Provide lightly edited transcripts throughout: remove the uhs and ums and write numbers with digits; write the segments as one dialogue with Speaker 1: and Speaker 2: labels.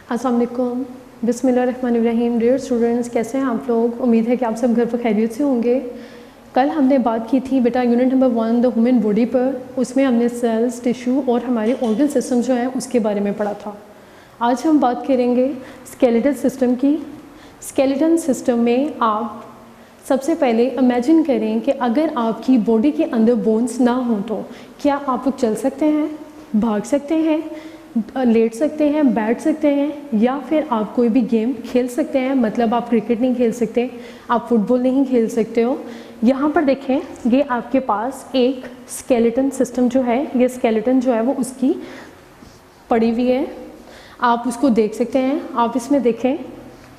Speaker 1: अस्सलाम वालेकुम, बिस्मिल्लाहिर्रहमानिर्रहीम। डियर स्टूडेंट्स, कैसे हैं आप लोग? उम्मीद है कि आप सब घर पर खैरियत से होंगे। कल हमने बात की थी बेटा unit number 1 the human body पर। उसमें हमने सेल्स, टिश्यू और हमारे ऑर्गन सिस्टम जो हैं उसके बारे में पढ़ा था। आज हम बात करेंगे स्केलेटल सिस्टम की। स्केलेटल सिस्टम में आप सबसे पहले इमेजिन करें कि अगर आपकी बॉडी के अंदर बोन्स ना हों तो क्या आप लोग चल सकते हैं, भाग सकते हैं, लेट सकते हैं, बैठ सकते हैं, या फिर आप कोई भी गेम खेल सकते हैं। मतलब आप क्रिकेट नहीं खेल सकते, आप फुटबॉल नहीं खेल सकते हो। यहाँ पर देखें, ये आपके पास एक स्केलेटन सिस्टम जो है, ये स्केलेटन जो है वो उसकी पड़ी हुई है, आप उसको देख सकते हैं। आप इसमें देखें,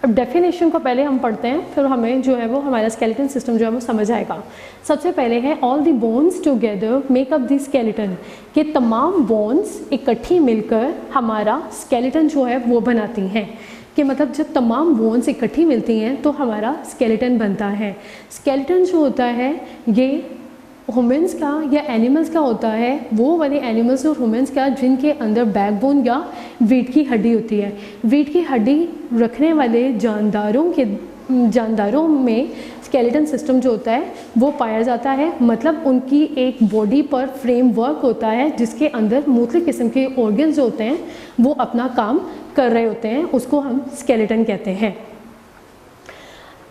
Speaker 1: अब डेफिनेशन को पहले हम पढ़ते हैं, फिर हमें जो है वो हमारा स्केलेटन सिस्टम जो है वो समझ आएगा। सबसे पहले है all the bones together make up the skeleton, कि तमाम बोन्स इकट्ठी मिलकर हमारा स्केलेटन जो है वो बनाती हैं। कि मतलब जब तमाम बोन्स इकट्ठी मिलती हैं तो हमारा स्केलेटन बनता है। स्केलेटन जो होता है ये ह्यूमन्स का या एनिमल्स का होता है, वो वाले एनिमल्स और ह्यूमन्स का जिनके अंदर बैकबोन या रीढ़ की हड्डी होती है। रीढ़ की हड्डी रखने वाले जानदारों में स्केलेटन सिस्टम जो होता है वो पाया जाता है। मतलब उनकी एक बॉडी पर फ्रेमवर्क होता है जिसके अंदर मुख्तलिफ किस्म के ऑर्गन्स जो होते हैं वो अपना काम कर रहे होते हैं, उसको हम स्केलेटन कहते हैं।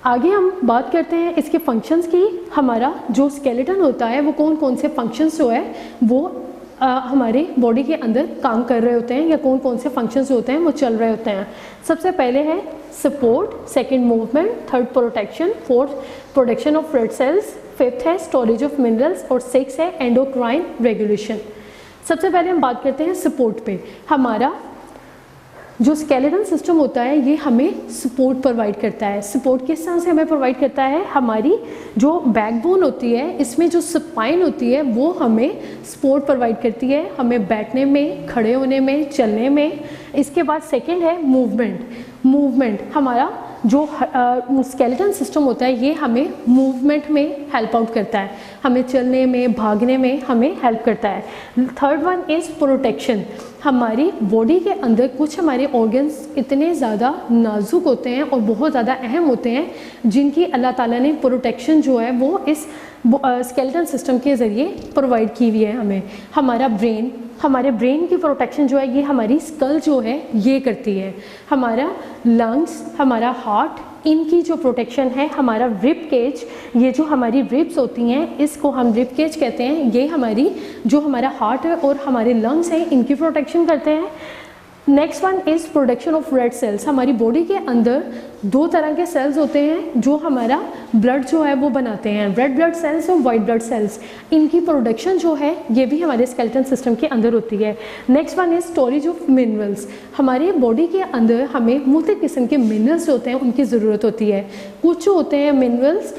Speaker 1: आगे हम बात करते हैं इसके फंक्शंस की। हमारा जो स्केलेटन होता है वो कौन कौन से फंक्शंस जो है वो हमारे बॉडी के अंदर काम कर रहे होते हैं, या कौन कौन से फंक्शंस होते हैं वो चल रहे होते हैं। सबसे पहले है support, second movement, third protection, fourth production of red cells, fifth है स्टोरेज ऑफ मिनरल्स और सिक्स है एंडोक्राइन रेगुलेशन। सबसे पहले हम बात करते हैं सपोर्ट पे। हमारा जो स्केलेटन सिस्टम होता है ये हमें सपोर्ट प्रोवाइड करता है। सपोर्ट किस तरह से हमें प्रोवाइड करता है? हमारी जो बैकबोन होती है, इसमें जो स्पाइन होती है वो हमें सपोर्ट प्रोवाइड करती है, हमें बैठने में, खड़े होने में, चलने में। इसके बाद सेकंड है मूवमेंट। हमारा जो स्केलेटन सिस्टम होता है ये हमें मूवमेंट में हेल्प आउट करता है, हमें चलने में, भागने में हमें हेल्प करता है। Third one is protection. हमारी बॉडी के अंदर कुछ हमारे ऑर्गन्स इतने ज़्यादा नाजुक होते हैं और बहुत ज़्यादा अहम होते हैं जिनकी अल्लाह ताला ने प्रोटेक्शन जो है वो इस स्केलेटन सिस्टम के ज़रिए प्रोवाइड की हुई है हमें। हमारे ब्रेन की प्रोटेक्शन जो है ये हमारी स्कल जो है ये करती है। हमारा लंग्स, हमारा हार्ट, इनकी जो प्रोटेक्शन है, हमारा रिब केज, ये जो हमारी रिब्स होती हैं इसको हम रिब केज कहते हैं, ये हमारी जो हमारा हार्ट है और हमारे लंग्स हैं इनकी प्रोटेक्शन करते हैं। Next one is production of red cells. हमारी बॉडी के अंदर दो तरह के सेल्स होते हैं जो हमारा ब्लड जो है वो बनाते हैं, रेड ब्लड सेल्स और वाइट ब्लड सेल्स। इनकी प्रोडक्शन जो है ये भी हमारे स्केलेटन सिस्टम के अंदर होती है। Next one is storage of minerals. हमारे बॉडी के अंदर हमें मुख्तलिफ किस्म के मिनरल्स होते हैं उनकी ज़रूरत होती है। कुछ जो होते हैं मिनरल्स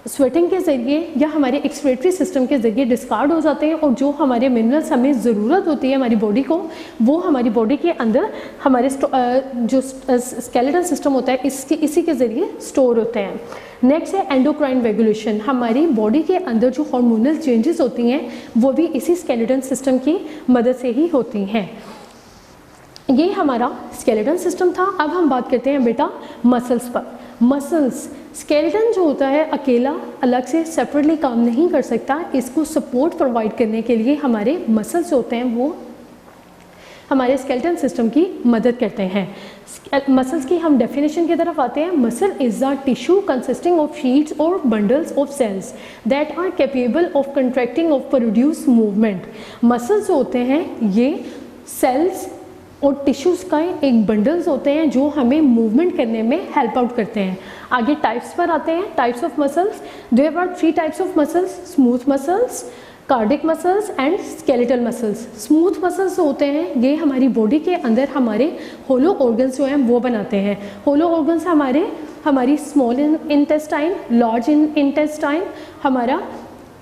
Speaker 1: स्वेटिंग के ज़रिए या हमारे एक्सक्रीटरी सिस्टम के ज़रिए डिस्कार्ड हो जाते हैं, और जो हमारे मिनरल्स हमें ज़रूरत होती है हमारी बॉडी को वो हमारी बॉडी के अंदर हमारे जो स्केलेटल सिस्टम होता है इसी के ज़रिए स्टोर होते हैं। नेक्स्ट है एंडोक्राइन रेगुलेशन। हमारी बॉडी के अंदर जो हार्मोनल चेंजेस होती हैं वो भी इसी स्केलेटन सिस्टम की मदद से ही होती हैं। ये हमारा स्केलेटन सिस्टम था। अब हम बात करते हैं बेटा मसल्स पर। मसल्स, स्केलेटन जो होता है अकेला अलग से सेपरेटली काम नहीं कर सकता, इसको सपोर्ट प्रोवाइड करने के लिए हमारे मसल्स होते हैं वो हमारे स्केलेटन सिस्टम की मदद करते हैं। मसल्स की हम डेफिनेशन की तरफ आते हैं। Muscle is a tissue consisting of sheets और bundles of cells that are capable of contracting of produce movement. Muscles होते हैं ये सेल्स और टिश्यूज़ का एक बंडल्स होते हैं जो हमें मूवमेंट करने में हेल्प आउट करते हैं। आगे टाइप्स पर आते हैं। Types of muscles, there are 3 types of muscles, smooth muscles, cardiac muscles and skeletal muscles. Smooth muscles होते हैं ये हमारी बॉडी के अंदर हमारे होलो ऑर्गन्स जो हैं वो बनाते हैं। होलो ऑर्गन्स हमारी स्मॉल इंटेस्टाइन, लार्ज इंटेस्टाइन, हमारा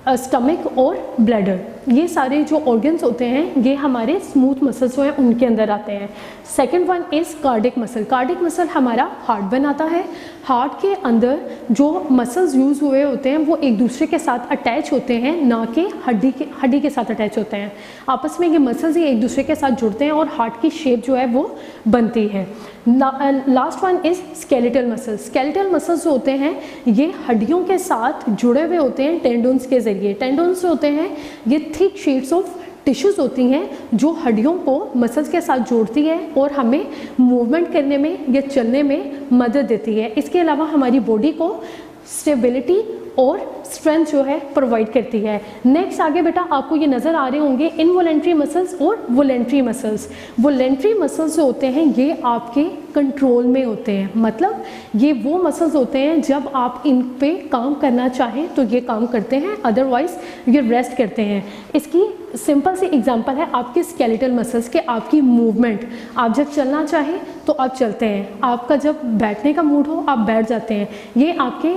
Speaker 1: स्टमक और ब्लैडर, ये सारे जो ऑर्गन्स होते हैं ये हमारे स्मूथ मसल्स जो हैं उनके अंदर आते हैं। Second one is cardiac muscle. Cardiac muscle हमारा हार्ट बनाता है। हार्ट के अंदर जो मसल्स यूज़ हुए होते हैं वो एक दूसरे के साथ अटैच होते हैं, ना कि हड्डी के साथ अटैच होते हैं। आपस में ये मसल्स ही एक दूसरे के साथ जुड़ते हैं और हार्ट की शेप जो है वो बनती है। Last one is skeletal muscles. Skeletal muscles जो होते हैं ये हड्डियों के साथ जुड़े हुए होते हैं टेंडन्स के ज़रिए। टेंडन्स होते हैं ये थिक शीट्स ऑफ टिश्यूज़ होती हैं जो हड्डियों को मसल्स के साथ जोड़ती है और हमें मूवमेंट करने में या चलने में मदद देती है। इसके अलावा हमारी बॉडी को स्टेबिलिटी और स्ट्रेंथ जो है प्रोवाइड करती है। नेक्स्ट आगे बेटा आपको ये नज़र आ रहे होंगे इनवॉलेंट्री मसल्स और वॉलेंट्री मसल्स। वॉलेंट्री मसल्स जो होते हैं ये आपके कंट्रोल में होते हैं, मतलब ये वो मसल्स होते हैं जब आप इन पे काम करना चाहें तो ये काम करते हैं, अदरवाइज ये रेस्ट करते हैं। इसकी सिंपल सी एग्जांपल है आपके स्केलेटल मसल्स के, आपकी मूवमेंट। आप जब चलना चाहें तो आप चलते हैं, आपका जब बैठने का मूड हो आप बैठ जाते हैं। ये आपके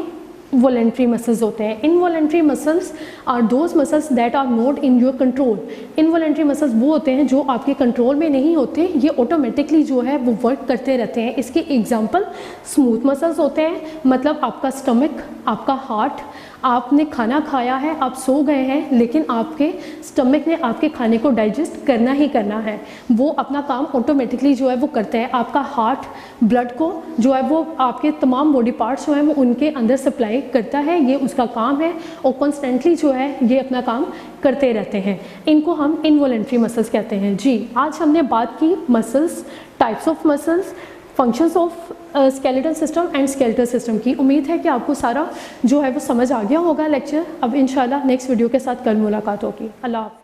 Speaker 1: वॉलेंट्री मसल्स होते हैं। Involuntary muscles are those muscles that are not in your control. Involuntary muscles वो होते हैं जो आपके कंट्रोल में नहीं होते, ये ऑटोमेटिकली जो है वो वर्क करते रहते हैं। इसके एग्जांपल स्मूथ मसल्स होते हैं, मतलब आपका स्टमक, आपका हार्ट। आपने खाना खाया है, आप सो गए हैं, लेकिन आपके स्टमक ने आपके खाने को डाइजेस्ट करना ही करना है, वो अपना काम ऑटोमेटिकली जो है वो करता है। आपका हार्ट ब्लड को जो है वो आपके तमाम बॉडी पार्ट्स जो हैं वो उनके अंदर सप्लाई करता है, ये उसका काम है और कॉन्स्टेंटली जो है ये अपना काम करते रहते हैं। इनको हम इनवॉलेंट्री मसल्स कहते हैं। जी, आज हमने बात की muscles, types of muscles, functions of skeletal system and skeletal system की। उम्मीद है कि आपको सारा जो है वो समझ आ गया होगा लेक्चर। अब इंशाल्लाह नेक्स्ट वीडियो के साथ कल मुलाकात होगी। अल्लाह हाफ़िज़।